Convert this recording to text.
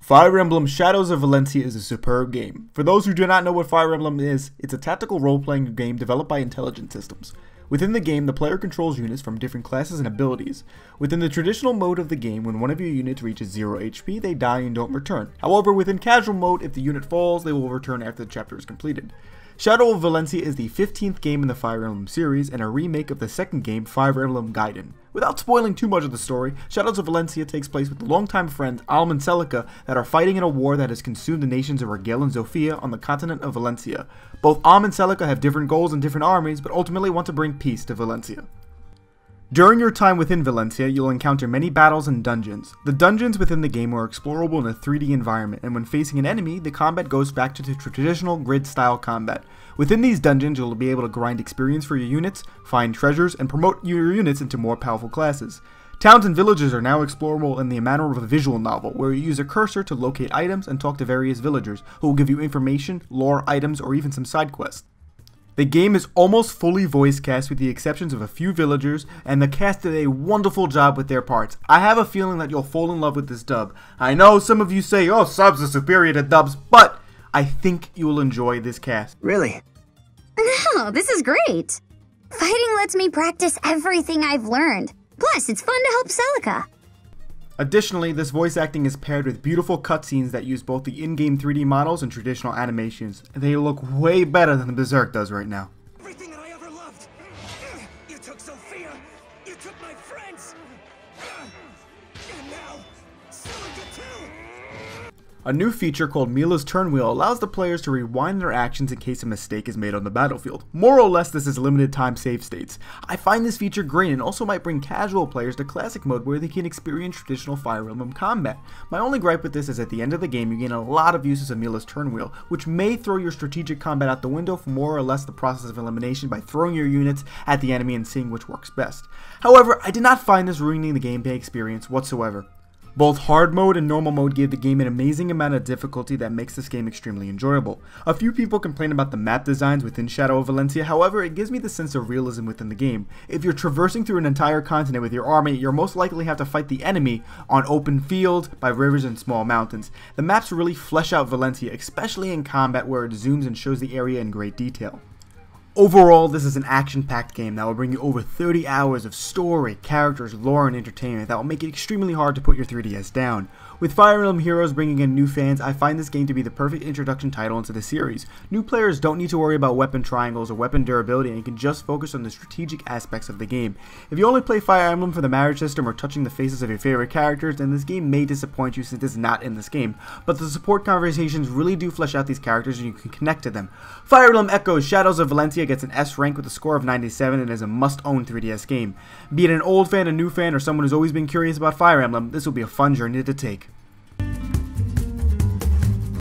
Fire Emblem Shadows of Velencia is a superb game. For those who do not know what Fire Emblem is, it's a tactical role-playing game developed by Intelligent Systems. Within the game, the player controls units from different classes and abilities. Within the traditional mode of the game, when one of your units reaches 0 HP, they die and don't return. However, within casual mode, if the unit falls, they will return after the chapter is completed. Shadow of Velencia is the 15th game in the Fire Emblem series and a remake of the second game, Fire Emblem Gaiden. Without spoiling too much of the story, Shadows of Velencia takes place with the longtime friends Alm and Celica that are fighting in a war that has consumed the nations of Rigel and Zofia on the continent of Valentia. Both Alm and Celica have different goals and different armies, but ultimately want to bring peace to Valentia. During your time within Valentia, you'll encounter many battles and dungeons. The dungeons within the game are explorable in a 3D environment, and when facing an enemy, the combat goes back to the traditional grid-style combat. Within these dungeons, you'll be able to grind experience for your units, find treasures, and promote your units into more powerful classes. Towns and villages are now explorable in the manner of a visual novel, where you use a cursor to locate items and talk to various villagers, who will give you information, lore, items, or even some side quests. The game is almost fully voice cast with the exceptions of a few villagers, and the cast did a wonderful job with their parts. I have a feeling that you'll fall in love with this dub. I know some of you say, oh, subs are superior to dubs, but I think you will enjoy this cast. Really? No, this is great. Fighting lets me practice everything I've learned. Plus, it's fun to help Celica. Additionally, this voice acting is paired with beautiful cutscenes that use both the in-game 3D models and traditional animations. They look way better than Berserk does right now. Everything that I ever loved! You took Zofia! You took my friends! And now, Celica too! A new feature called Mila's Turn Wheel allows the players to rewind their actions in case a mistake is made on the battlefield. More or less, this is limited time save states. I find this feature great and also might bring casual players to classic mode where they can experience traditional Fire Emblem combat. My only gripe with this is at the end of the game you gain a lot of uses of Mila's Turn Wheel, which may throw your strategic combat out the window for more or less the process of elimination by throwing your units at the enemy and seeing which works best. However, I did not find this ruining the gameplay experience whatsoever. Both hard mode and normal mode give the game an amazing amount of difficulty that makes this game extremely enjoyable. A few people complain about the map designs within Shadow of Velencia, however it gives me the sense of realism within the game. If you're traversing through an entire continent with your army, you'll most likely have to fight the enemy on open fields, by rivers and small mountains. The maps really flesh out Valentia, especially in combat where it zooms and shows the area in great detail. Overall, this is an action-packed game that will bring you over 30 hours of story, characters, lore, and entertainment that will make it extremely hard to put your 3DS down. With Fire Emblem Heroes bringing in new fans, I find this game to be the perfect introduction title into the series. New players don't need to worry about weapon triangles or weapon durability and can just focus on the strategic aspects of the game. If you only play Fire Emblem for the marriage system or touching the faces of your favorite characters, then this game may disappoint you since it's not in this game, but the support conversations really do flesh out these characters and you can connect to them. Fire Emblem Echoes Shadows of Velencia gets an S rank with a score of 97 and is a must-own 3DS game. Be it an old fan, a new fan, or someone who's always been curious about Fire Emblem, this will be a fun journey to take.